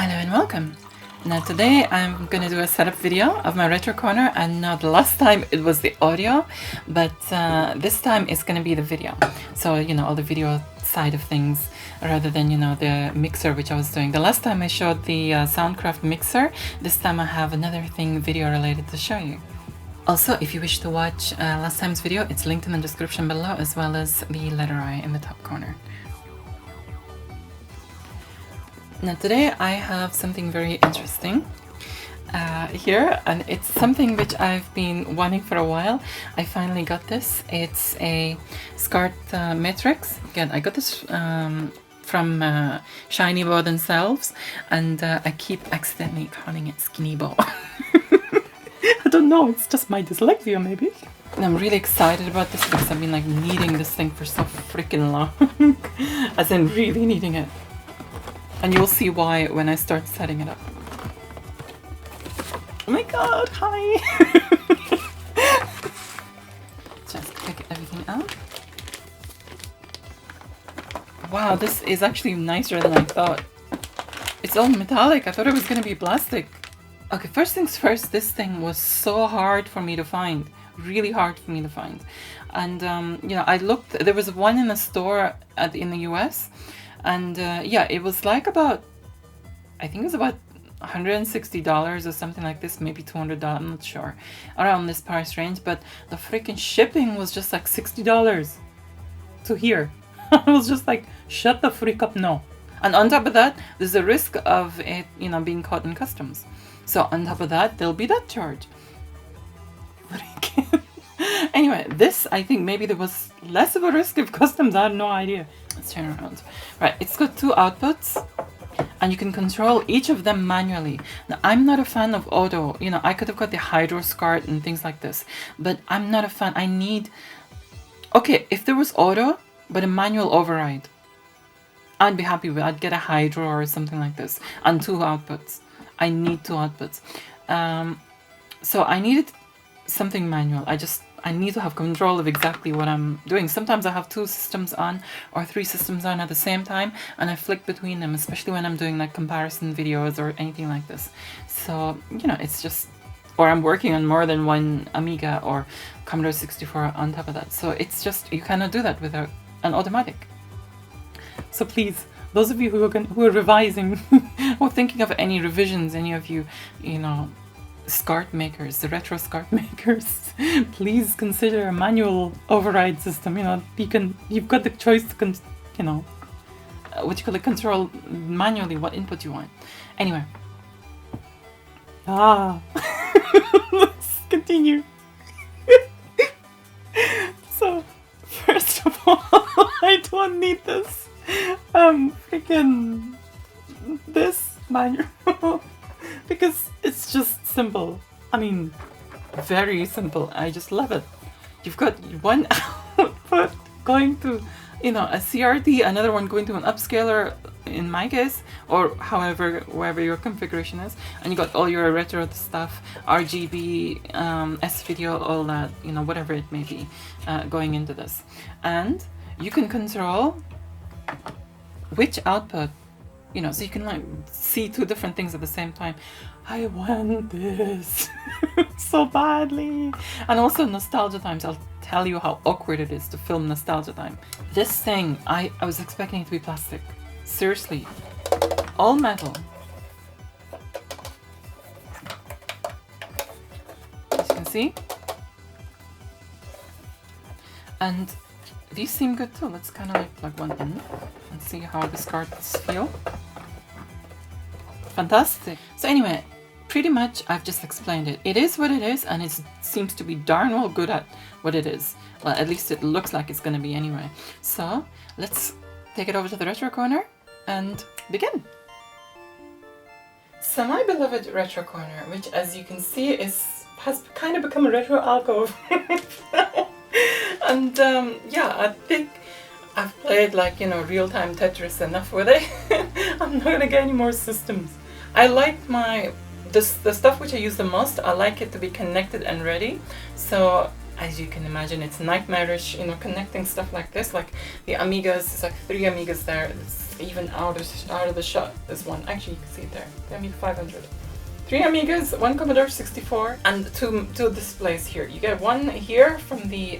Hello and welcome. Now today I'm going to do a setup video of my retro corner, and now the last time it was the audio, but this time it's going to be the video. So, you know, all the video side of things rather than, you know, the mixer which I was doing. The last time I showed the Soundcraft mixer, this time I have another thing video related to show you. Also, if you wish to watch last time's video, it's linked in the description below, as well as the letter I in the top corner. Now today I have something very interesting here, and it's something which I've been wanting for a while. I finally got this. It's a Scart Matrix. Again, I got this from Shinybow themselves, and I keep accidentally calling it Shinybow. I don't know, it's just my dyslexia maybe. And I'm really excited about this because I've been like needing this thing for so freaking long. As in really needing it. And you'll see why when I start setting it up. Oh my god, hi! Just pick everything out. Wow, this is actually nicer than I thought. It's all metallic. I thought it was gonna be plastic. Okay, first things first, this thing was so hard for me to find. Really hard for me to find. And, you know, I looked, there was one in a store in the US. And yeah, it was like about, I think it was about $160 or something like this, maybe $200, I'm not sure, around this price range. But the freaking shipping was just like $60 to here. I was just like, shut the freak up, no. And on top of that, there's a risk of it, you know, being caught in customs. So on top of that, there'll be that charge. Anyway, this, I think maybe there was less of a risk of customs, I have no idea. Let's turn around. Right, it's got two outputs, and you can control each of them manually. Now, I'm not a fan of auto. You know, I could have got the Hydro Scart and things like this, but I'm not a fan. I need... Okay, if there was auto, but a manual override, I'd be happy with it. I'd get a Hydro or something like this, and two outputs. I need two outputs. So I needed something manual. I need to have control of exactly what I'm doing. Sometimes I have two systems on or three systems on at the same time, and I flick between them, especially when I'm doing like comparison videos or anything like this. So, you know, it's just, or I'm working on more than one Amiga or Commodore 64 on top of that. So it's just, you cannot do that without an automatic. So please, those of you who are revising or thinking of any revisions, any of you, you know, Scart makers, the retro Scart makers, please consider a manual override system. You know, you've got the choice to you know, what you call it, control manually what input you want. Anyway, let's continue. So first of all, I don't need this freaking this manual because it's just simple. I mean, very simple. I just love it. You've got one output going to, you know, a CRT, another one going to an upscaler in my case, or wherever your configuration is, and you got all your retro stuff, RGB, S-video, all that, you know, whatever it may be, going into this. And you can control which output, you know, so you can like see two different things at the same time. I want this so badly. And also nostalgia times. I'll tell you how awkward it is to film nostalgia time. This thing, I was expecting it to be plastic. Seriously. All metal. As you can see. And these seem good too. Let's kind of like plug one in and see how the Scarts feel. Fantastic. So anyway, pretty much I've just explained it. It is what it is, and it seems to be darn well good at what it is. Well, at least it looks like it's going to be anyway. So let's take it over to the retro corner and begin. So my beloved retro corner, which as you can see has kind of become a retro alcove. And yeah, I think I've played like, you know, real-time Tetris enough with it. I'm not gonna get any more systems. I like the stuff which I use the most, I like it to be connected and ready. So as you can imagine, it's nightmarish, you know, connecting stuff like this. Like the Amigas, it's like 3 Amigas there. It's even out of the shot is one. Actually, you can see it there. The Amiga 500. 3 Amigas, 1 Commodore 64, and two displays here. You get one here from the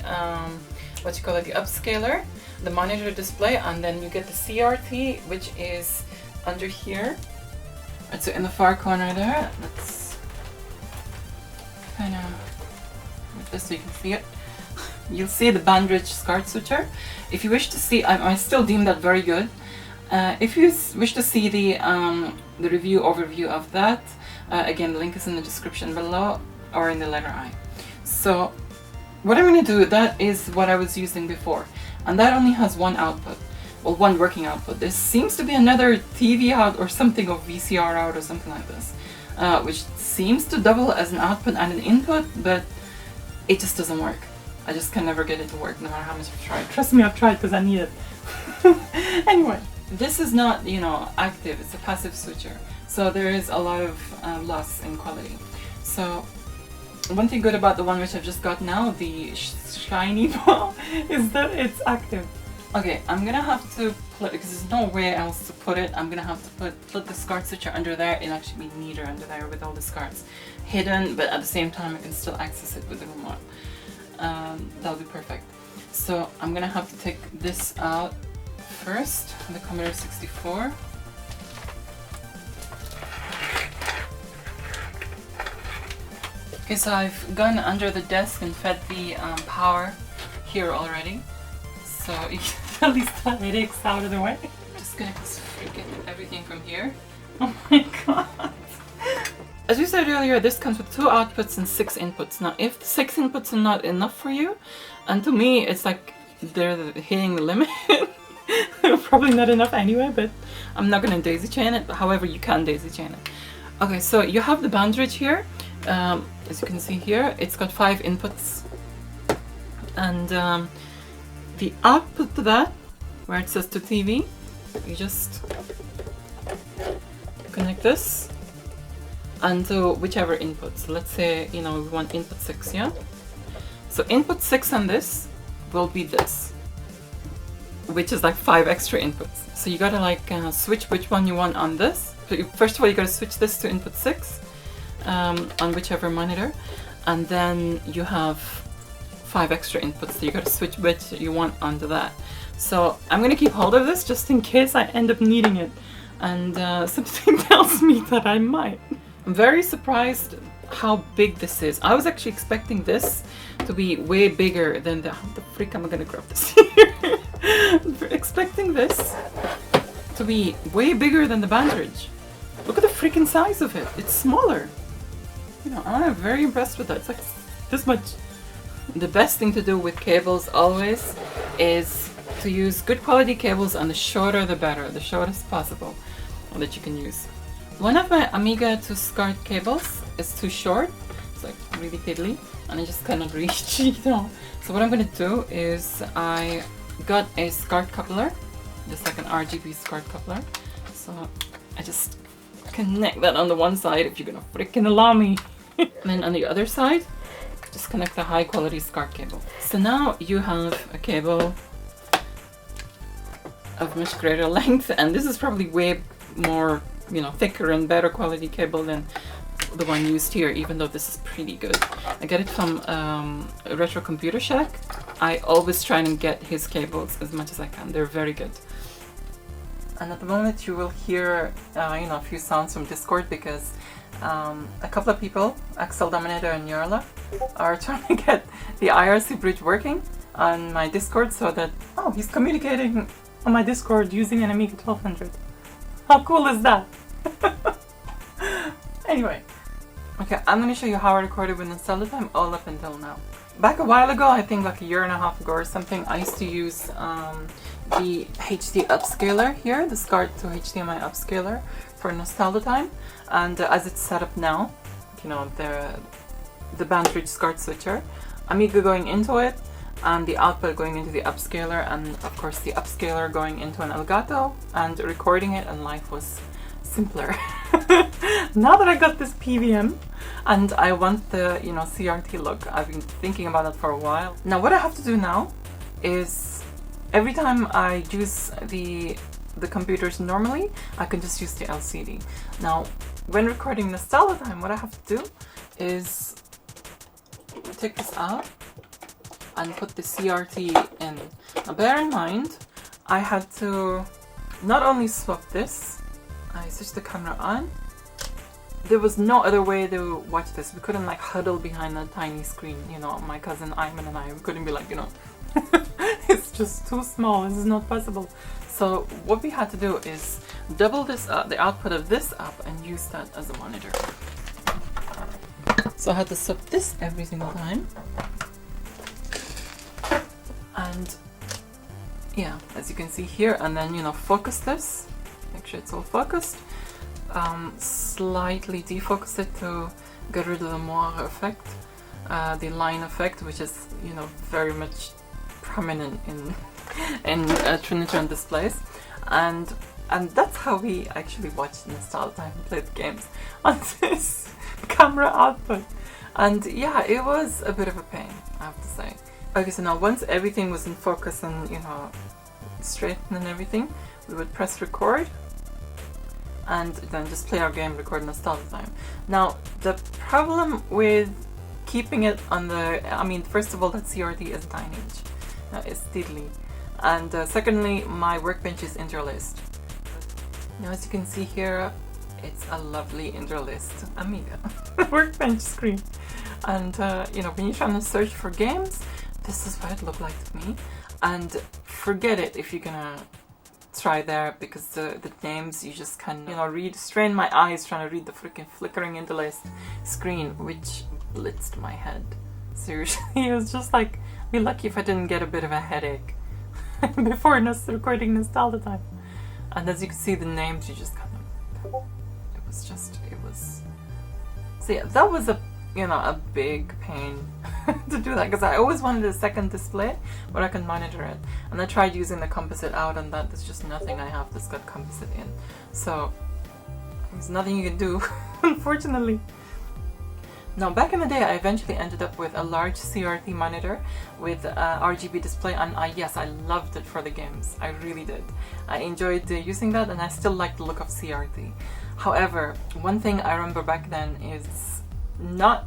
what you call it, the upscaler, the monitor display, and then you get the CRT, which is under here. Right, so in the far corner there. Let's kind of move this so you can see it. You'll see the bandridge SCART switcher. If you wish to see, I still deem that very good. If you wish to see the review overview of that, again, the link is in the description below or in the letter I. So what I'm going to do, that is what I was using before, and that only has one output, well, one working output. This seems to be another TV out or something, or VCR out or something like this, which seems to double as an output and an input, but it just doesn't work. I just can never get it to work, no matter how much I've tried. Trust me, I've tried because I need it. Anyway, this is not, you know, active, it's a passive switcher. So there is a lot of loss in quality. So one thing good about the one which I've just got now, the Shinybow, is that it's active. Okay, I'm gonna have to put, because there's no way else to put it, I'm gonna have to put the SCART switcher under there. It'll actually be neater under there with all the SCARTs hidden, but at the same time I can still access it with the remote. That'll be perfect. So I'm gonna have to take this out first, the Commodore 64. Okay, so I've gone under the desk and fed the power here already. So you can at least that headaches out of the way. I'm just gonna get everything from here. Oh my god. As we said earlier, this comes with 2 outputs and 6 inputs. Now, if the 6 inputs are not enough for you, and to me it's like they're hitting the limit, probably not enough anyway, but I'm not gonna daisy chain it, but however you can daisy chain it. Okay, so you have the bandridge here. As you can see here, it's got 5 inputs, and the output to that, where it says to TV, you just connect this onto whichever input. So let's say, you know, we want input 6, yeah? So input 6 on this will be this, which is like 5 extra inputs. So you gotta like switch which one you want on this. So first of all, you gotta switch this to input 6 on whichever monitor, and then you have 5 extra inputs, so you gotta switch which you want onto that. So I'm gonna keep hold of this just in case I end up needing it, and something tells me that I might. I'm very surprised how big this is. I was actually expecting this to be way bigger than the... How the freak am I gonna grab this here? Expecting this to be way bigger than the bandridge. Look at the freaking size of it. It's smaller. You know, I'm very impressed with that. It's like this much. The best thing to do with cables always is to use good quality cables, and the shorter the better, the shortest possible that you can use. One of my Amiga to SCART cables is too short, it's like really piddly, and I just cannot reach, you know. So what I'm gonna do is I got a SCART coupler, just like an RGB SCART coupler. So I just connect that on the one side, if you're gonna freaking allow me. And then on the other side, just connect the high quality SCART cable. So now you have a cable of much greater length, and this is probably way more, you know, thicker and better quality cable than the one used here, even though this is pretty good. I get it from Retro Computer Shack. I always try and get his cables as much as I can. They're very good. And at the moment you will hear you know, a few sounds from Discord, because a couple of people, Axel, Dominator and Yorla, are trying to get the IRC bridge working on my Discord, so that, oh, he's communicating on my Discord using an Amiga 1200. How cool is that? Anyway, okay, I'm going to show you how I recorded with Nostalgia Time all up until now. Back a while ago, I think like a year and a half ago or something, I used to use the HD upscaler here, the SCART to HDMI upscaler for Nostalgia Time, and as it's set up now, you know, the bandridge SCART switcher, Amiga going into it, and the output going into the upscaler, and of course the upscaler going into an Elgato, and recording it, and life was simpler. Now that I got this PVM and I want the, you know, CRT look, I've been thinking about it for a while. Now what I have to do now is every time I use the the computers normally, I can just use the LCD. Now, when recording Nostalgia Time, what I have to do is take this out and put the CRT in. Now bear in mind, I had to not only swap this, I switched the camera on. There was no other way to watch this. We couldn't like huddle behind a tiny screen, you know, my cousin Ayman and I, we couldn't be like, you know, it's just too small, this is not possible. So what we had to do is double this up, the output of this up, and use that as a monitor. So I had to swap this every single time. And yeah, as you can see here, and then, you know, focus this, make sure it's all focused. Slightly defocus it to get rid of the moire effect, the line effect, which is, you know, very much prominent in Trinitron displays, and that's how we actually watched Nostalgia Time and played the games on this camera output. And yeah, it was a bit of a pain, I have to say. Okay, so now once everything was in focus and, you know, straightened and everything, we would press record and then just play our game, record Nostalgia Time. Now, the problem with keeping it on the, I mean, first of all, that CRT is tiny, it's diddly. And secondly, my workbench is interlaced. Now, as you can see here, it's a lovely interlaced Amiga workbench screen. And, you know, when you're trying to search for games, this is what it looked like to me. And forget it if you're gonna try there, because the names you just can't, you know, read. Strain my eyes trying to read the freaking flickering interlaced screen, which blitzed my head. Seriously, it was just like, be lucky if I didn't get a bit of a headache before recording Nostalgia Time. And as you can see, the names you just kind of, it was. So yeah, that was a, you know, a big pain to do that, because I always wanted a second display where I can monitor it, and I tried using the composite out, and that there's just nothing I have that's got composite in, so there's nothing you can do unfortunately. Now, back in the day, I eventually ended up with a large CRT monitor with RGB display, and yes, I loved it for the games. I really did. I enjoyed using that, and I still like the look of CRT. However, one thing I remember back then is not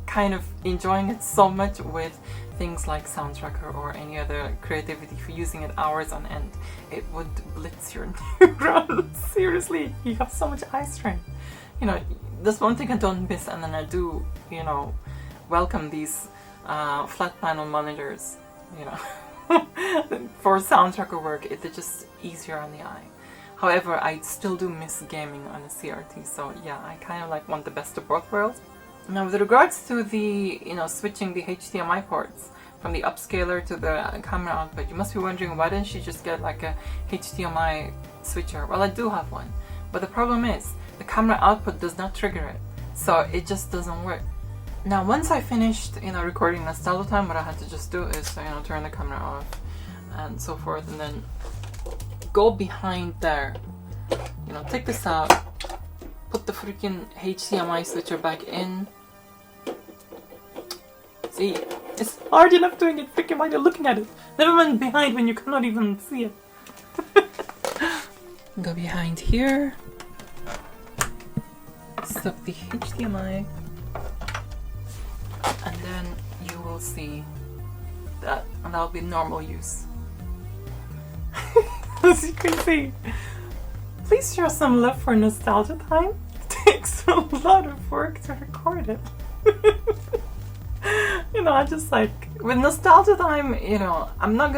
kind of enjoying it so much with things like Sound Tracker or any other creativity for using it hours on end. It would blitz your neurons. Seriously, you have so much eye strain. You know, that's one thing I don't miss, and then I do, you know, welcome these flat panel monitors, you know, for Sound Tracker work. It's just easier on the eye. However, I still do miss gaming on a CRT, so yeah, I kind of like want the best of both worlds. Now, with regards to the, you know, switching the HDMI ports from the upscaler to the camera output, you must be wondering, why didn't you just get like a HDMI switcher? Well, I do have one, but the problem is the camera output does not trigger it, so it just doesn't work. Now, once I finished, you know, recording Nostalgia Time, what I had to just do is, you know, turn the camera off and so forth, and then go behind there, you know, take this out, put the freaking HDMI switcher back in. See, it's hard enough doing it freaking while you're looking at it. Never mind behind when you cannot even see it. Go behind here. Stop the HDMI. And then you will see that, and that'll be normal use. As you can see. Please show some love for Nostalgia Time. It takes a lot of work to record it. You know, I just like, with Nostalgia Time, you know, I'm not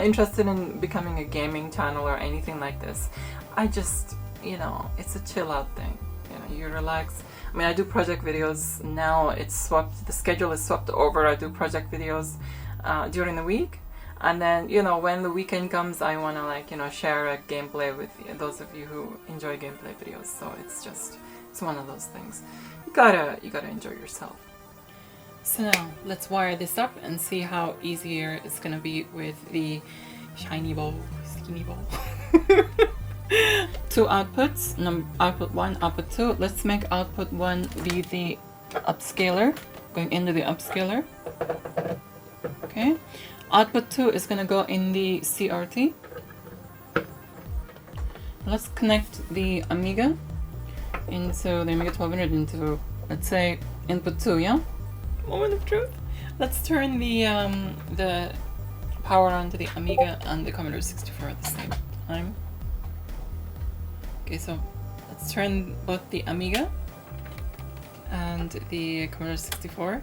interested in becoming a gaming channel or anything like this. I just, you know, it's a chill out thing. You know, you relax. I mean, I do project videos now. It's swapped, the schedule is swapped over. I do project videos during the week. And then, you know, when the weekend comes, I want to, like, you know, share a gameplay with those of you who enjoy gameplay videos. So it's just, it's one of those things. You gotta enjoy yourself. So now, let's wire this up and see how easier it's gonna be with the Shinybow. Two outputs, output 1, output 2. Let's make output 1 be the upscaler, going into the upscaler. Okay. Output 2 is going to go in the CRT. let's connect the Amiga into the Amiga 1200 into, let's say, input 2, yeah? Moment of truth. Let's turn the power on to the Amiga and the Commodore 64 at the same time. Okay, so let's turn both the Amiga and the Commodore 64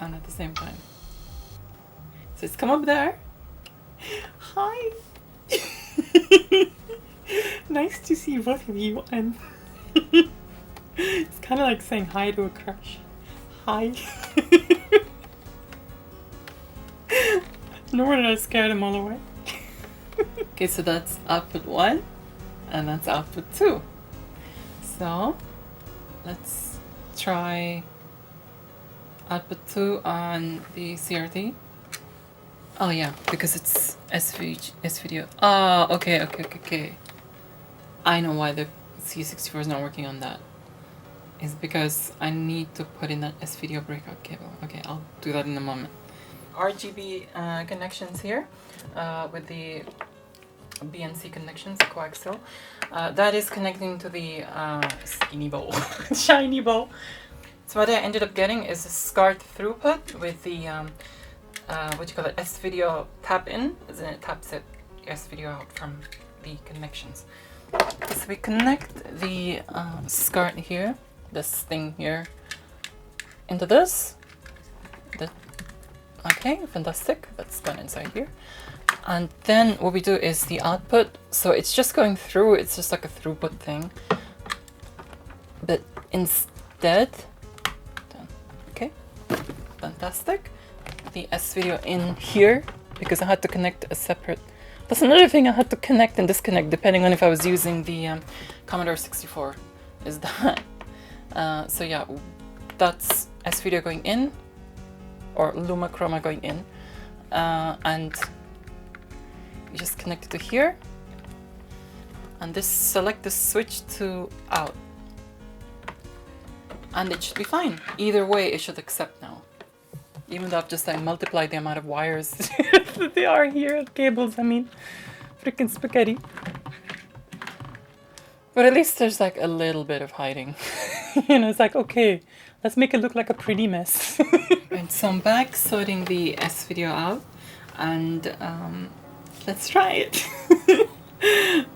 on at the same time. So it's come up there. Hi! Nice to see both of you, and it's kind of like saying hi to a crush. Hi. No wonder I scared them all away. Okay, so that's output 1 and that's output 2. So let's try output 2 on the CRT. Oh yeah, because it's S-video. Oh, okay. I know why the C64 is not working on that. It's because I need to put in that S-video breakout cable. Okay, I'll do that in a moment. RGB connections here with the BNC connections, coaxial. That is connecting to the Shinybow. Shinybow. So what I ended up getting is a SCART throughput with the what you call it, S-video tap in, and it taps it S-video out from the connections. So we connect the SCART here, this thing here, into this. Okay, fantastic. That's gone inside here. And then what we do is the output. So it's just going through, it's just like a throughput thing. But instead, okay, fantastic. The S-video in here, because I had to connect a separate. That's another thing I had to connect and disconnect depending on if I was using the Commodore 64. Is that? So yeah, that's S-video going in, or Luma Chroma going in, and you just connect it to here, and this select the switch to out, and it should be fine. Either way, it should accept now. Even though I've just like multiplied the amount of wires that they are here, cables, I mean, freaking spaghetti. But at least there's like a little bit of hiding. You know, it's like, okay, let's make it look like a pretty mess. Right, so I'm back sorting the S-video out, and let's try it.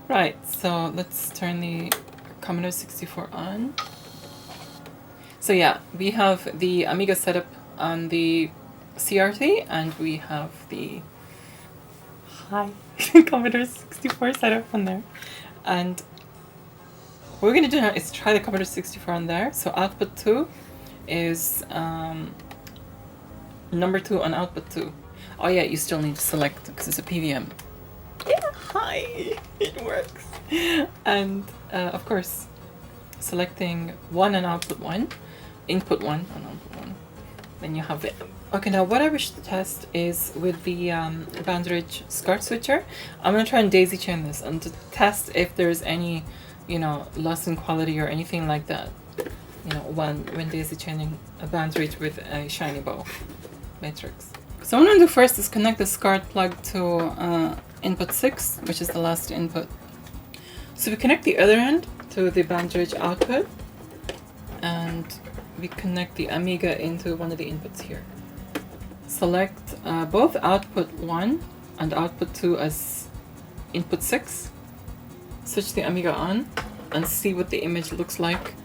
Right, so let's turn the Commodore 64 on. So yeah, we have the Amiga setup on the CRT, and we have the Commodore 64 setup on there. And what we're going to do now is try the Commodore 64 on there. So output 2 is number 2 on output 2. Oh yeah, you still need to select because it's a PVM. Yeah, hi! It works! And of course, selecting 1 on output 1, input 1 on output 1. Then you have it. Okay, now what I wish to test is with the Bandridge SCART switcher. I'm going to try and daisy chain this and to test if there's any, you know, loss in quality or anything like that. You know, when daisy chaining a Bandridge with a Shinybow Matrix. So what I'm going to do first is connect the SCART plug to input 6, which is the last input. So we connect the other end to the Bandridge output, and we connect the Amiga into one of the inputs here. Select both output 1 and output 2 as input 6. Switch the Amiga on and see what the image looks like.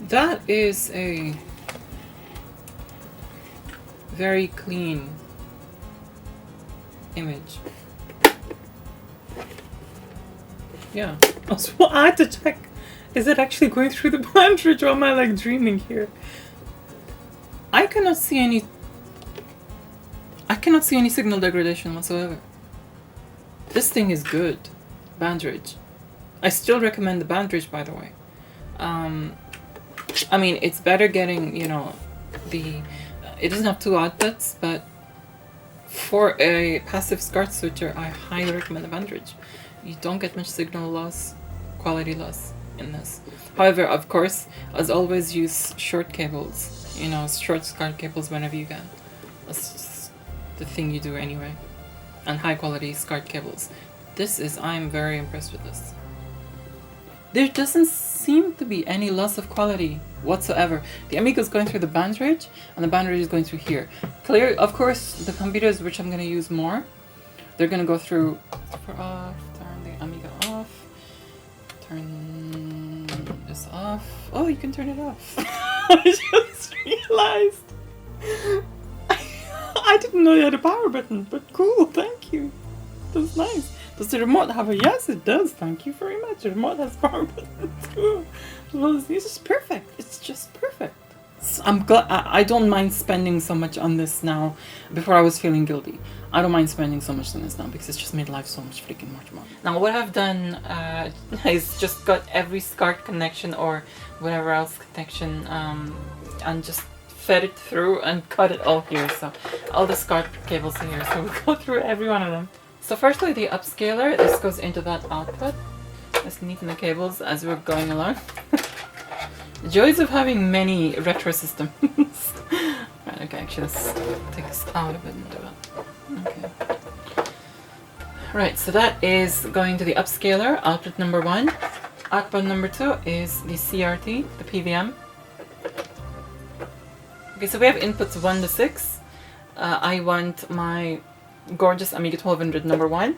That is a very clean image. Yeah. Also, I had to check. Is it actually going through the Bandridge, or am I like dreaming here? I cannot see any signal degradation whatsoever. This thing is good. Bandridge. I still recommend the Bandridge, by the way. I mean, it's better getting, you know, it doesn't have 2 outputs, but for a passive SCART switcher, I highly recommend the Bandridge. You don't get much signal loss, quality loss in this. However, of course, as always, use short cables, you know, short SCART cables whenever you can. That's just the thing you do anyway. And high quality SCART cables. I'm very impressed with this. There doesn't seem to be any loss of quality whatsoever. The Amiga is going through the band rate, and the band rate is going through here. Clear, of course, the computers which I'm going to use more, they're going to go through off, turn the Amiga off, turn this off. Oh, you can turn it off. I just realized. I didn't know you had a power button, but cool, thank you. That's nice. Does the remote have a... Yes, it does. Thank you very much. The remote has power buttons too. Well, it's just perfect. It's just perfect. So I'm glad. I don't mind spending so much on this now. Before I was feeling guilty. I don't mind spending so much on this now because it's just made life so much freaking much more. Now what I've done is just got every SCART connection or whatever else connection and just fed it through and cut it all here. So all the SCART cables here. So we'll go through every one of them. So firstly, the upscaler, this goes into that output. Just neaten the cables as we're going along. The joys of having many retro systems. Right, okay, actually let's take this out of it and do it. Okay. Right, so that is going to the upscaler, output number 1. Output number 2 is the CRT, the PVM. Okay, so we have inputs 1 to 6. I want my gorgeous Amiga 1200 number 1.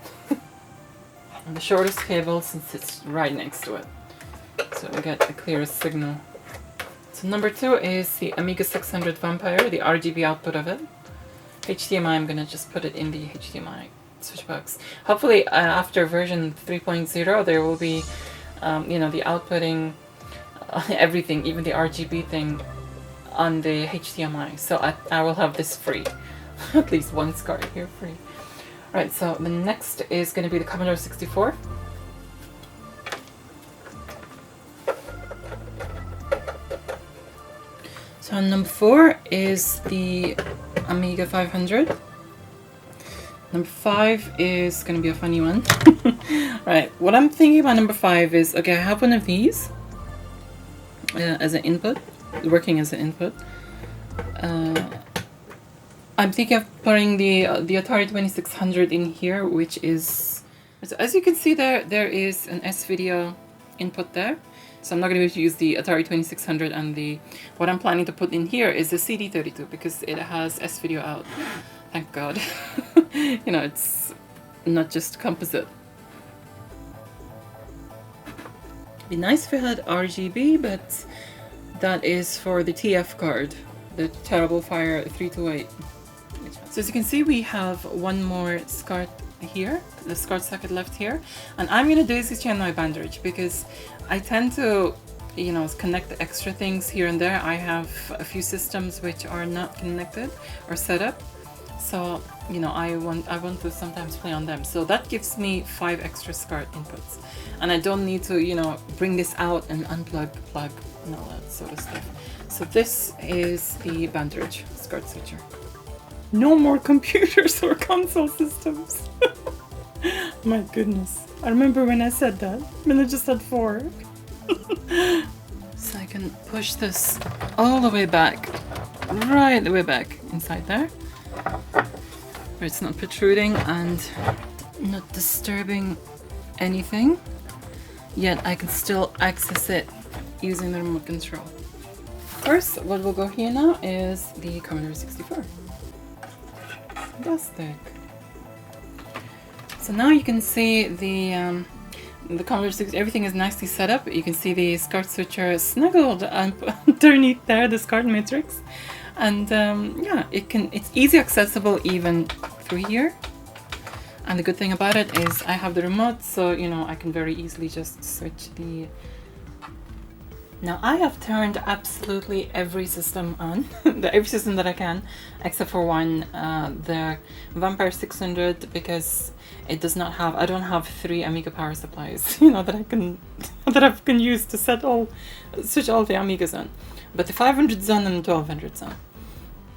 And the shortest cable since it's right next to it. So we get the clearest signal. So number 2 is the Amiga 600 Vampire, the RGB output of it. HDMI, I'm gonna just put it in the HDMI switch box. Hopefully after version 3.0 there will be, you know, the outputting, everything, even the RGB thing on the HDMI. So I will have this free. At least one SCART here free. Right, so the next is going to be the Commodore 64. So number 4 is the Amiga 500. Number 5 is going to be a funny one. Right, what I'm thinking about number 5 is, okay, I have one of these as an input, working as an input. I'm thinking of putting the Atari 2600 in here, which is, so as you can see there is an S-video input there. So I'm not going to be able to use the Atari 2600, and what I'm planning to put in here is the CD32 because it has S-video out. Thank God. You know, it's not just composite. Be nice if it had RGB, but that is for the TF card, the Terrible Fire 328. So as you can see, we have one more SCART here, the SCART socket left here, and I'm going to daisy chain my band rate because I tend to, you know, connect the extra things here and there. I have a few systems which are not connected or set up, so you know I want to sometimes play on them. So that gives me 5 extra SCART inputs, and I don't need to, you know, bring this out and unplug, plug, and all that sort of stuff. So this is the band rate SCART switcher. No more computers or console systems. My goodness. I remember when I said that. When I just had 4. So I can push this all the way back. Right the way back inside there. Where it's not protruding and not disturbing anything. Yet I can still access it using the remote control. First, what will go here now is the Commodore 64. Fantastic. So now you can see the Commodore 64, everything is nicely set up. You can see the SCART switcher snuggled underneath there, the SCART Matrix. And yeah, it's easy accessible even through here. And the good thing about it is I have the remote, so you know I can very easily just switch the... Now I have turned absolutely every system on, every system that I can, except for one, the Vampire 600, because it does not have, I don't have 3 Amiga power supplies, you know, that I can use to switch all the Amigas on. But the 500's on and the 1200's on.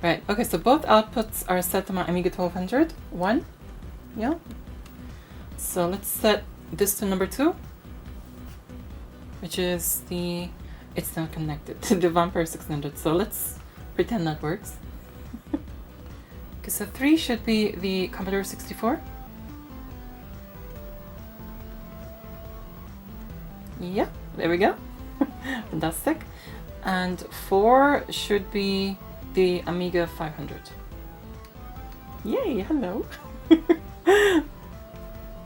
Right, okay, so both outputs are set to my Amiga 1200, 1, yeah. So let's set this to number 2, which is the... It's not connected to the Vampire 600, so let's pretend that works. Okay, so 3 should be the Commodore 64. Yeah, there we go. Fantastic. And 4 should be the Amiga 500. Yay, hello.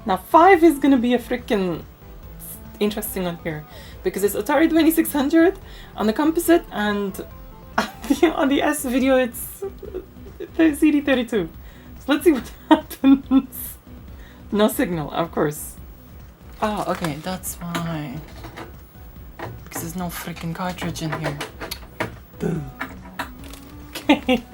Now 5 is gonna be a freaking interesting one here, because it's Atari 2600 on the composite, and on the S video it's the CD32. So let's see what happens. No signal, of course. Oh, okay, that's why. Because there's no freaking cartridge in here. Boo. Okay.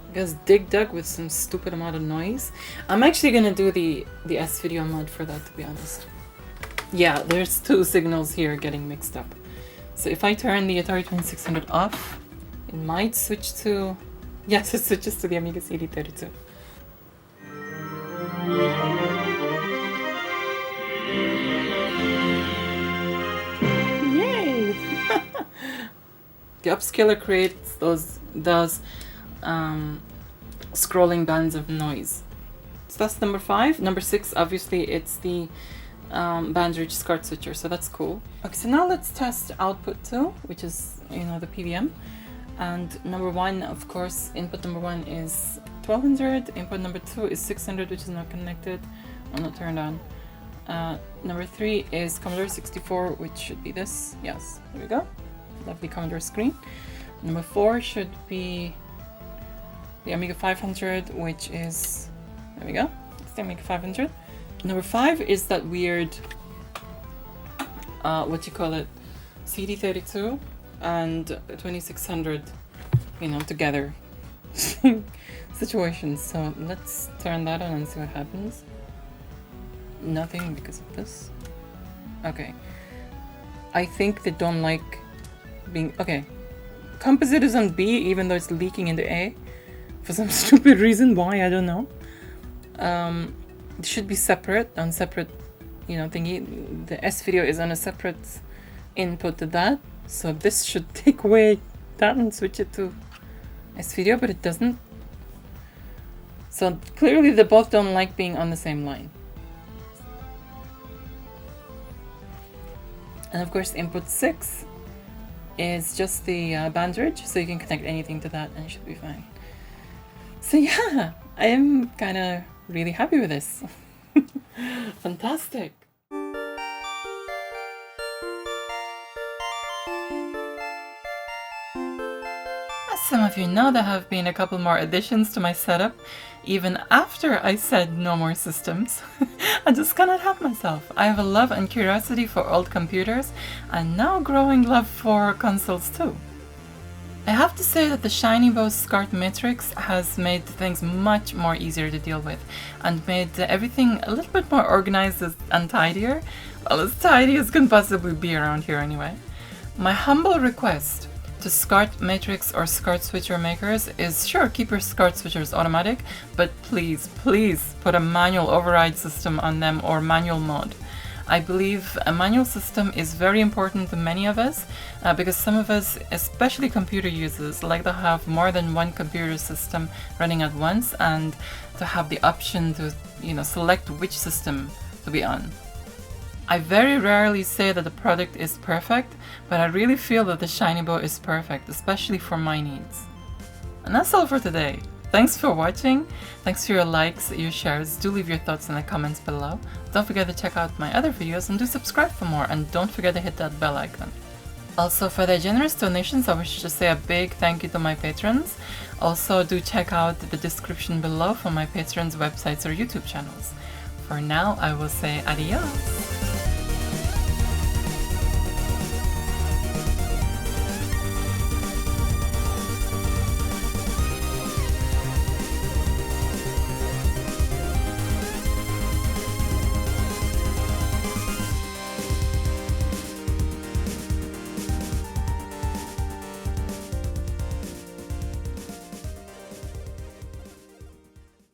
I guess Dig Dug with some stupid amount of noise. I'm actually gonna do the S video mod for that, to be honest. Yeah, there's 2 signals here getting mixed up. So if I turn the Atari 2600 off, it might switch to... Yes, it switches to the Amiga CD32. Yay! The upscaler creates those scrolling bands of noise. So that's number 5. Number 6, obviously, it's the bandrich SCART switcher, so that's cool. Okay, so now let's test output 2, which is, you know, the PWM. And number 1, of course, input number 1 is 1200, input number 2 is 600, which is not connected or not turned on. Number 3 is Commodore 64, which should be this. Yes, there we go. Lovely Commodore screen. Number 4 should be the Amiga 500, which is, there we go, it's the Amiga 500. Number 5 is that weird, what you call it, CD32 and 2600, you know, together situation. So let's turn that on and see what happens. Nothing because of this. Okay. I think they don't like being, okay. Composite is on B even though it's leaking into A. For some stupid reason, why, I don't know. It should be separate, on separate, you know, thingy. The S video is on a separate input to that. So this should take away that and switch it to S video, but it doesn't. So clearly they both don't like being on the same line. And of course input 6 is just the bandrich, so you can connect anything to that and it should be fine. So yeah, I am kind of really happy with this. Fantastic. As some of you know, there have been a couple more additions to my setup, even after I said no more systems. I just cannot help myself. I have a love and curiosity for old computers, and now growing love for consoles too. I have to say that the Shinybow Scart Matrix has made things much more easier to deal with and made everything a little bit more organized and tidier. Well, as tidy as can possibly be around here anyway. My humble request to SCART Matrix or SCART switcher makers is, sure, keep your SCART switchers automatic, but please, please put a manual override system on them or manual mode. I believe a manual system is very important to many of us because some of us, especially computer users, like to have more than one computer system running at once and to have the option to, you know, select which system to be on. I very rarely say that the product is perfect, but I really feel that the Shinybow is perfect, especially for my needs. And that's all for today. Thanks for watching, thanks for your likes, your shares, do leave your thoughts in the comments below. Don't forget to check out my other videos and do subscribe for more, and don't forget to hit that bell icon. Also, for their generous donations, I wish to say a big thank you to my patrons. Also, do check out the description below for my patrons' websites or YouTube channels. For now, I will say adios!